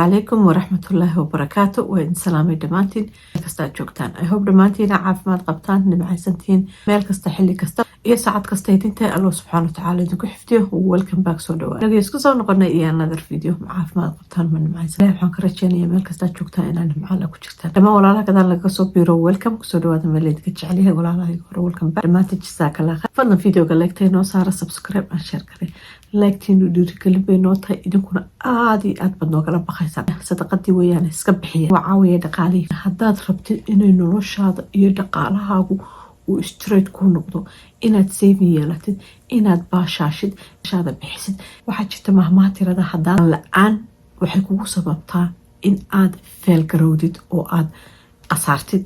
عليكم ورحمة الله وبركاته وإن سلامي دمانتين مeel kasta aad joogtaan I hope dhammaantiina caafimaad qabtaan nimcaysantiin meel kasta xilli kasta iyo saacad kasta idinta Allah subxaana wa tacaala idinku xifdiyo welcome back soo dhawaad naga isku soo noqonay iyo another video caafimaad qabtaan ma nimcaysan waxaan ka rajeynayaa meel kasta aad joogtaan inaad nimco la ku jirtaan dhammaan walaalaha gadaan laga soo biiro welcome kusoo dhawaada meel idinka jecel yahay walaalaha hore welcome back dhammaantiin jazakallah khair fadlan videoga like noo saara subscribe and share kare laagtiinu dhiirigelin bay noo tahay idinkuna aad iyo aad baad noogala baqaysaan sadaqadii weeyaan iska bixiya waa caawiya dhaqaalihii haddaad rabtid inay noloshaada iyo dhaqaalahaagu uu straight ku noqdo inaad saving yeelatid inaad baashaashid shaada bixisid waxaa jirta mahmaha tirada haddaan la-aan waxay kugu sababtaa in aad feelgarowdid oo aad qasaartid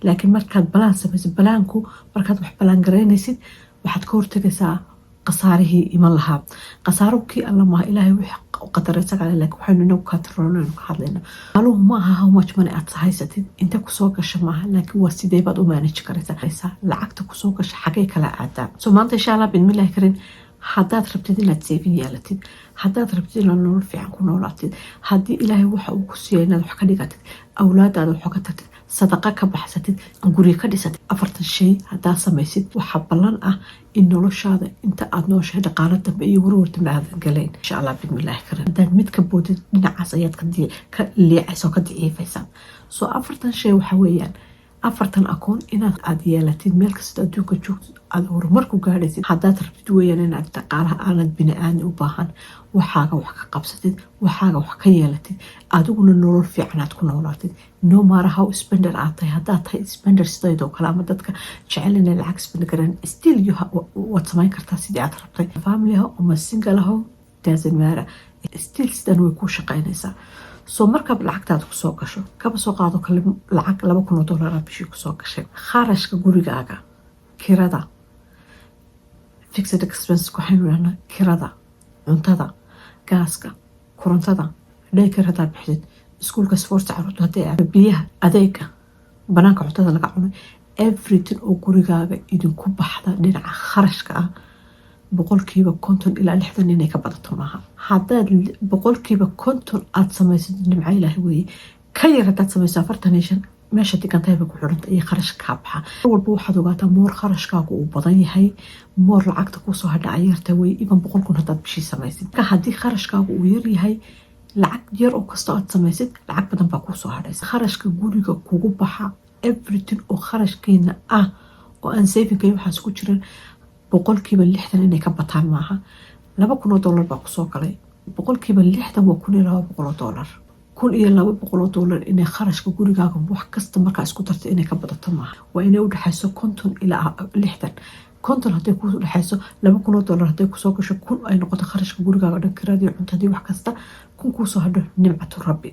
laakiin markaad balaan samaysid balaanku markaad wax balaan garaynaysid waxaad ka hortagaysaa qasaarihii iman lahaa qasaarokii alla maaha ilaahay wixii qadaray sagaal laakiin waxaynu inagu kaatiroonaynu ka hadlaynaa maaluhu ma aha how much money aad haysatid inta kusoo gasha maaha laakiin waa sidee baad u manage karaysaa lacagta kusoo gasha xagee kala aadaa so maanta insha allah bidmillahi karin haddaad rabtid inaad saving yeelatid haddaad rabtid inaad nolol fiican ku noolaatid haddii ilaahay waxa uu ku siiyay inaad wax ka dhigatid awlaadaada wax ka tagtid sadaqa ka baxsatid guri ka dhisatid 40 shay haddaad samaysid waxaa ballan ah in noloshaada inta aad nooshahay dhaqaalo dambe iyo warwar dambe aadan galayn insha allah bidmillahi karin haddaad mid ka boodid dhinacaas ayaad ka leecaysa oo ka daciifaysaa so 40 shay waxa weeyaan 40 akoon inaad aad yeelatid meel kasta adduunka joogtid aad horumar ku gaadhaysid haddaad rabtid weeyaan inaad dhaqaalaha aanad bini-aadmi u baahan waxaaga wax ka qabsatid waxaaga wax ka yeelatid adiguna nolol fiican aad ku noolaatid no matter how spender aad tahay haddaad tahay spender sidaydoo kale ama dadka jecel inay lacag spender garaan still waad samayn kartaa sidii aad rabtay family ha ama single ha doesn't matter still sidan way kuu shaqaynaysaa soo markaad lacagtaada kusoo gasho kaba soo qaado kale lacag $2,000 bishii kusoo gashay kharashka gurigaaga kirada fixed expense waxaynu dhahnaa kirada cuntada gaaska korontada daycare haddaad bixisid iskuulka sports carruurta hadday biyaha adeega banaanka cuntada laga cunay everything oo gurigaaga idinku baxda dhinaca kharashka ah 50% ilaa 60 inay ka badato maaha haddaad 50% aad samaysid nimco ilaahay weeye ka yar haddaad samayso 45 meesha digantayba ku xiranta iyo kharash ka baxa walba waxaad ogaataa moor kharashkaagu uu badan yahay moor lacagta kusoo hadha ayarta way iban 100,000 haddaad bishii samaysid ka haddii kharashkaagu uu yar yahay lacag yar oo kasta aad samaysid lacag badan baa kusoo hadhaysa kharashka guriga kugu baxa everything oo kharashkeena ah oo aan savingay waxaas ku jiran 60% inay ka bataan maaha $2,000 baa kusoo galay 60% waa $1,200 $1,200 inay kharashka gurigaaga wax kasta markaa isku darta inay ka badato maaha waa inay u dhaxayso 50 ilaa 60 50 hadday ku dhaxayso $2,000 hadday kusoo gasho 1,000 ay noqoto kharashka gurigaaga dhan kiradii cuntadii wax kasta 1,000 kusoo hadho nimcatu rabbi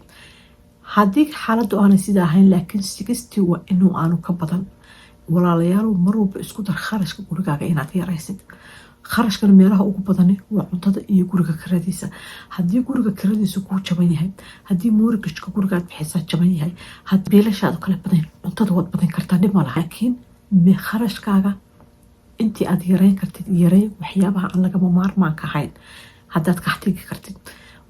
haddii xaaladdu aanay sida ahayn laakiin 60 waa inuu aanu ka badan walaalayaal mar walba isku dar kharashka gurigaaga inaad yaraysid kharashkan meelaha ugu badan waa cuntada iyo guriga kiradiisa haddii guriga kiradiisa ku jaban yahay haddii mortgage-ka gurigaad bixisaa jaban yahay haddii biilashaada kala badan cuntada waad badan kartaa dhib ma laha laakiin kharashkaaga intii aad yarayn kartid yaray waxyaabaha aan lagama maarmaanka ahayn haddaad ka xatigi kartid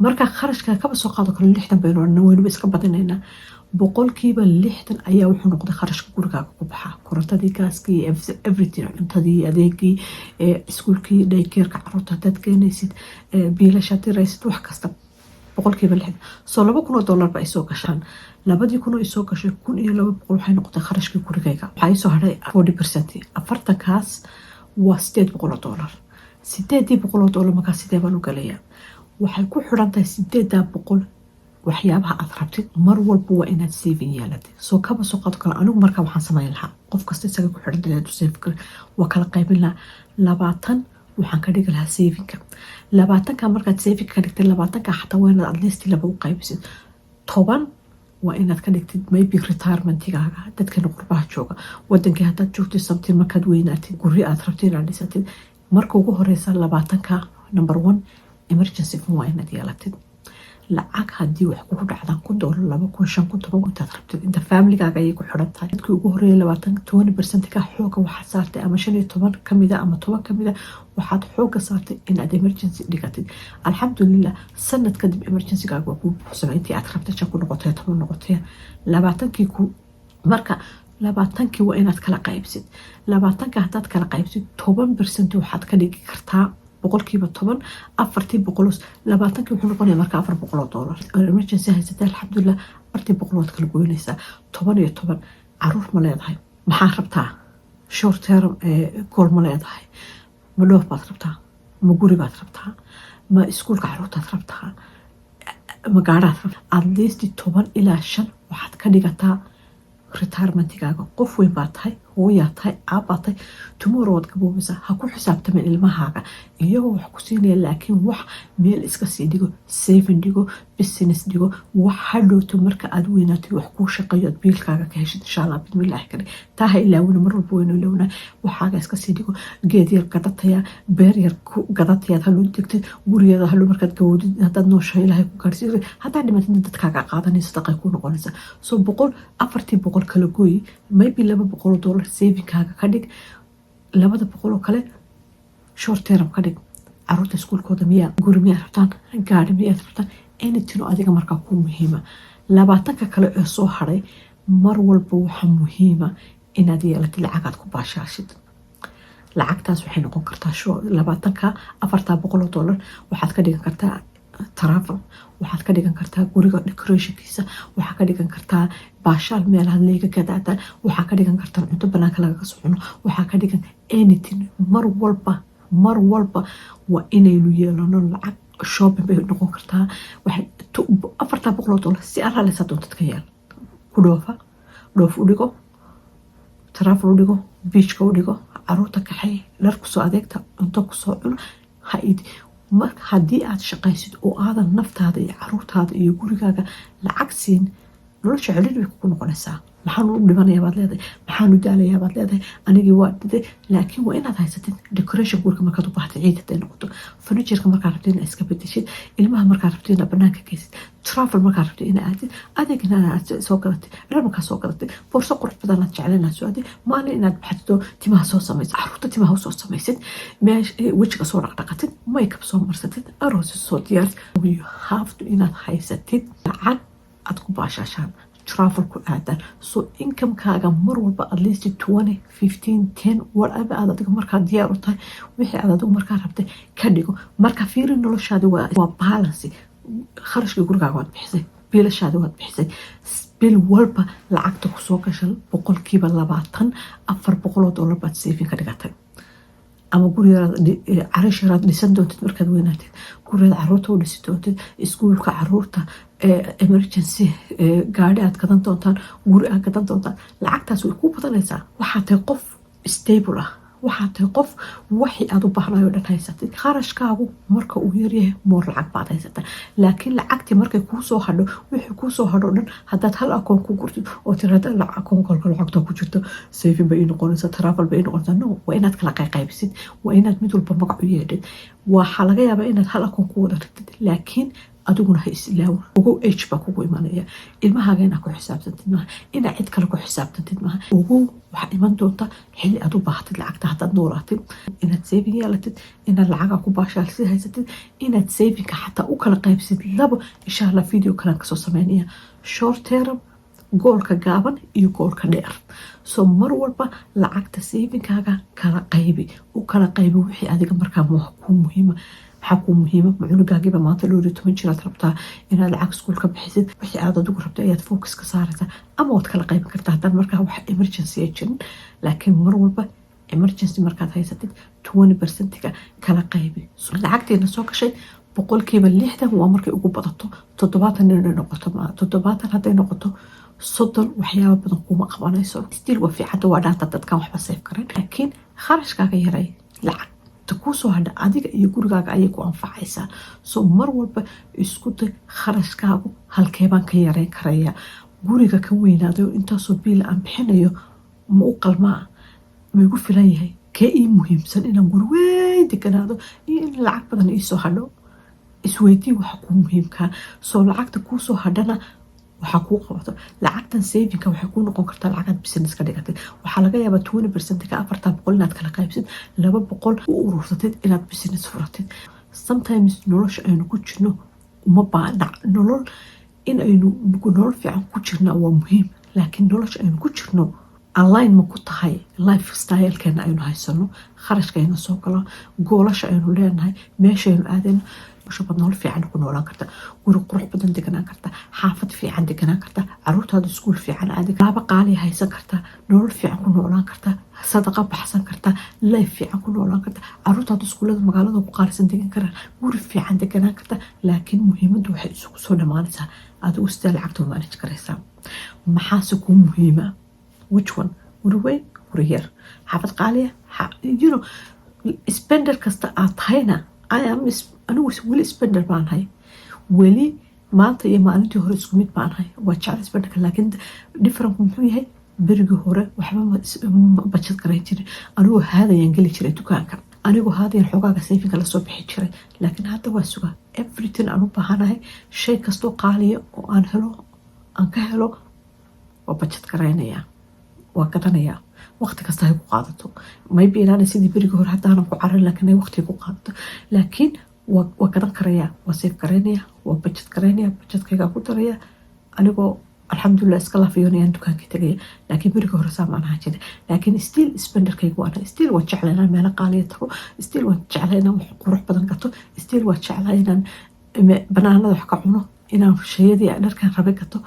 marka kharashka kaba soo qaado kale 60 baynu waynu iska badinaynaa 60% ayaa wuxuu noqday kharashka gurigaaga ku baxa korontadii gaaskii everything cuntadii adeegii iskuulkii daycare-ka carruurta haddaad keenaysid biilashaad yaraysid wax kasta 60% soo $2,000 ba ay soo gashaan 2,000 ay soo gashay 1,200 waxay noqotay kharashkii gurigayga waxay soo hadhay 40% 40kaas waa $800 $800 markaa sidee baan u galayaa waxay ku xiran tahay 800 waxyaabaha aad rabtid mar walba waa inaad saving yeelatid soo kaba soo qaado kale anigu markaa waxaan samayn lahaa qof kasta isaga ku xiran dalaadu saving waa kala qaybin lahaa 20 waxaan ka dhigi lahaa savingka 20ka markaad saving ka dhigtay 20ka xataa waa inaad at least laba u qaybisid 10 waa inaad ka dhigtid maybe retirementigaaga dadkana qurbaha jooga wadankii haddaad joogtid sabti markaad weynaatid guri aad rabtid inaad dhisatid marka ugu horeysa 20ka number 1 emergency fund waa inaad yeelatid lacag haddii wax kugu dhacdaan $1 $2 $5 $10 intaad rabtid inta faamiligaaga ayay ku xiran tahay dadkii ugu horeeyay 20% ka xooga waxaad saartay ama 15 kamida ama 10 kamida waxaad xooga saartay inaad emergency dhigatid alxamdulillah sanad kadib emergency-gaaga waa kuu buuxsamay intii aad rabtay 5 ku noqotay 10 noqotay 20kii ku marka 20kii waa inaad kala qaybsid 20ka haddaad kala qaybsid 10% waxaad ka dhigi kartaa boqolkiiba 10 afartii boqolos 20kii wuxuu noqonayaa marka $400 emergency haysatay alxamdulillah afartii boqolood kala goynaysaa 10 iyo 10 caruur ma leedahay maxaa rabtaa short term goal ma leedahay ma dhoof baad rabtaa ma guri baad rabtaa ma iskuulka caruurtaad rabtaa ma gaaraad rabtaa at least 10 ilaa 5 waxaad ka dhigataa retirement-gaaga qof weyn baa tahay hooyaa tahay aabaa tahay tomorrow waad gaboobaysaa ha ku xisaabtamin ilmahaaga iyagoo wax ku siinaya laakiin wax meel iska sii dhigo saving dhigo business dhigo wax hadhowto marka aad weynaatid wax kuu shaqeeyo aad biilkaaga ka heshid insha allah bismillaahi kale taa ha ilaawina mar walba weynu ilaawina waxaaga iska sii dhigo geed yar gadataya beer yar ku gadatayaad haluu degtid gurigeeda haluu markaad gawoodid haddaad nooshahay ilaahay ku gaarsiiyo haddaad dhimatidna dadkaaga qaadanaysa sadaqay ku noqonaysa soo afartii boqol kala gooyi maybe $200 savingkaaga ka dhig 200 kale short term ka dhig caruurta iskuulkooda miyaa guri miyaa rabtaan gaari miyaad rabtaan anything oo adiga markaa ku muhiima 20ka kale ee soo haray mar walba waxaa muhiima inaad yeelatid lacagaad ku baashaashid lacagtaas waxay noqon kartaa 20ka $400 waxaad ka dhigan kartaa travel waxaad ka dhigan kartaa guriga decorationkiisa waxaad ka dhigan kartaa baashaal meelaha leega gadaadaan waxaad ka dhigan kartaa cunto banaanka lagaga socono waxaad ka dhigan anything mar walba waa inaynu yeelano lacag shopping bay noqon kartaa $400 si alaaleysa doontad ka yeel ku dhoof u dhigo travel u dhigo beachka u dhigo caruurta kaxay dhar kusoo adeegta cunto kusoo cuno marka haddii aad shaqaysid oo aadan naftaada iyo caruurtaada iyo gurigaaga lacag siin nolosha celin way kugu noqonaysaa maxaan u dhibanayaa baad leedahay maxaan u daalayaa baad leedahay anigii waa dhiday laakiin waa inaad haysatid decoration guriga markaad u baahatay ciid hadday noqoto furnitureka markaad rabtid inaad iska bedeshid ilmaha markaad rabtid inaad banaanka geysid travel markaad rabtid inaad aadid adeegna aad soo gadatid dhar markaad soo gadatid boorso qurux badan aad jecel inaad soo aadid maalin inaad baxdo timaha soo samaysid caruurta timaha soo samaysid wejiga soo dhaqdhaqatid makeup soo marsatid aroos soo diyaarsid you have to inaad haysatid lacag aad ku baashaashaan travel ku aadaan so income-kaaga mar walba at least 20 15 10 whatever aad adiga markaa diyaar u tahay wixii aad adigu markaa rabtay ka dhigo marka fiiri noloshaada waa balance kharashkii gurigaaga waad bixisay biilashaada waad bixisay bil walba lacagta kusoo gashay boqolkiiba 20 $400 baad saving ka dhigatay ama guriga carasharaad dhisan doontid markaad weynaatid guriga caruurta u dhisi doontid iskuulka caruurta emergency gaari aad gadan doontaan guri aad gadan doontaan lacagtaas way ku badanaysaa waxaa tahay qof stable ah waxaa tahay qof wixii aad u baahnayo dhan haysatid kharashkaagu marka uu yaryahay moor lacag baad haysataa laakiin lacagtii markay kuu soo hadho wixii kuu soo hadho dhan haddaad hal akoon ku gurtid oo tirada akoon kolka lacagta ku jirto saving bay noqonaysaa travel bay noqonaysaa no waa inaad kala qaybisid waa inaad mid walba magac u yeedhid waxaa laga yaabaa inaad hal akoon ku wada rigtid laakiin adiguna ha islaawo ugu age baa kugu imanaya ilmahaaga inaad ku xisaabtantid maaha inaad cid kale ku xisaabtantid maaha ugu waxaa iman doonta xilli aad u baahatid lacagta haddaad noolaatid inaad saving yeelatid inaad lacagaa ku baashaalsi haysatid inaad savingka xataa u kala qaybsid labo insha allah video kalaan kasoo sameynaya short term goolka gaaban iyo goolka dheer so mar walba lacagta savingkaaga kala qaybi u kala qaybi wixii adiga markaa ku muhiima maxaa kuu muhiima macunugaagiiba maanta 12 jiraad rabtaa inaad lacag iskuul ka bixisid wixii aad adigu rabta ayaad focus ka saaraysaa ama waad kala qaybin kartaa haddaan markaa wax emergency ay jirin laakiin mar walba emergency markaad haysatid 20%-ga kala qaybi lacagteena soo gashay boqolkiiba 60 waa markay ugu badato 70 inay noqoto 70 hadday noqoto 30 waxyaaba badan kuma qabanayso still waa fiicanta waa dhaanta dadkan waxba save karin laakiin kharashkaaga yaray lacag kusoo hadha adiga iyo gurigaaga ayay ku anfacaysaa so mar walba isku day kharashkaagu halkeebaan ka yareyn karaya guriga ka weynaadayo intaasoo biil aan bixinayo ma u qalmaa ma igu filan yahay kee ii muhiimsan inaan guri weyn deganaado iyo in lacag badan iisoo hadho isweydii waxa kuu muhiimkaa soo lacagta kuusoo hadhana waxaa kuu qabato lacagtan savinka waxay kuu noqon kartaa lacagaad business ka dhigatay waxaa laga yaabaa 20% ka 400 inaad kala qaybsid 200 u urursatid inaad business furatid sometimes nolosha aynu ku jirno uma baahna nolol in aynu nolol fiican ku jirna waa muhiim laakiin nolosha aynu ku jirno align ma ku tahay lifestyle-keena aynu haysano kharashkayna soo galo goolasha aynu leenahay meeshaynu aadayno shubad nolol fiican ku noolaan karta guri qurux badan deganaan karta xaafad fiican deganaan karta caruurtaada iskuul fiican aadi laaba qaali haysan karta nolol fiican ku noolaan karta sadaqa baxsan karta life fiican ku noolaan karta caruurtaada iskuulada magaalada ku qaalisan degan karaan guri fiican deganaan karta laakiin muhiimaddu waxay isugu soo dhamaanaysaa adigu sidee lacagta u manage karaysaa maxaase kuu muhiima which one guri weyn guri yar xaafad qaaliya spender kasta aad tahayna anigu weli spender baan hay weli maanta iyo maalintii hore isku mid baan hay waa jecel spenderka laakiin different muxuu yahay berigii hore waxba ma bajad garan jirin anigoo haadayaan geli jiray dukaanka anigoo haadayaan xogaaga sayfinka lasoo bixi jiray laakiin hadda waa sugaa everything aan u baahanahay shay kastoo qaaliya oo aan ka helo waa bajad garaynayaa waa gadanayaa waqti kasta ay ku qaadato maybe inaanay sidii berigii hore haddaanan ku carin laakiin ay waqtiga ku qaadato laakiin waa gadan karayaa waa seef garaynaya waa bajad garaynaya bajadkaygaa ku daraya anigoo alxamdulilah iska laafiyoonayaan dukaankii tagaya laakiin berigii hore saa maan ahaan jirin laakiin still spenderkaygu waana still waan jeclaa inaan meelo qaaliya tago still waan jeclaa inaan wax qurux badan gato still waan jeclaa inaan banaanada wax ka cuno inaan shayadii dharkan rabe gato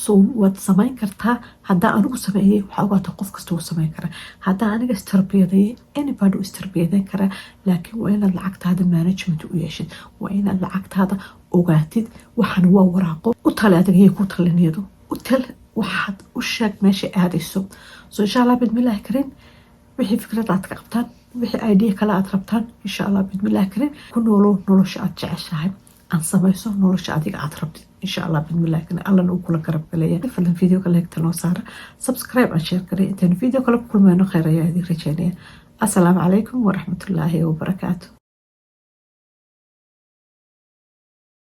so waad samayn kartaa haddaa anigu sameeyey waxaa ogaata qof kasta wuu samayn karaa haddaa aniga istarbiyadeeyey anybody u istarbiyadeyn karaa laakiin waa inaad lacagtaada management u yeeshid waa inaad lacagtaada ogaatid waxaan waa waraaqo u tale adigayay ku taliniyadu u tal waxaad u sheeg meesha aadayso so insha allah bidmillaahi kariim wixii fikrad aad ka qabtaan wixii idea kale aad rabtaan insha allah bidmillaahi kariim ku noolow nolosha aad jeceshahay aan samayso nolosha adiga aad rabtid insha allah bidmillah kana allana uu kula garab galeeya fadlan video kale egta noo saara subscribe and share kale intaan video kale ku kulmayno khayr ayaa idin rajaynaya assalaamu calaykum waraxmatullaahi wabarakaatuh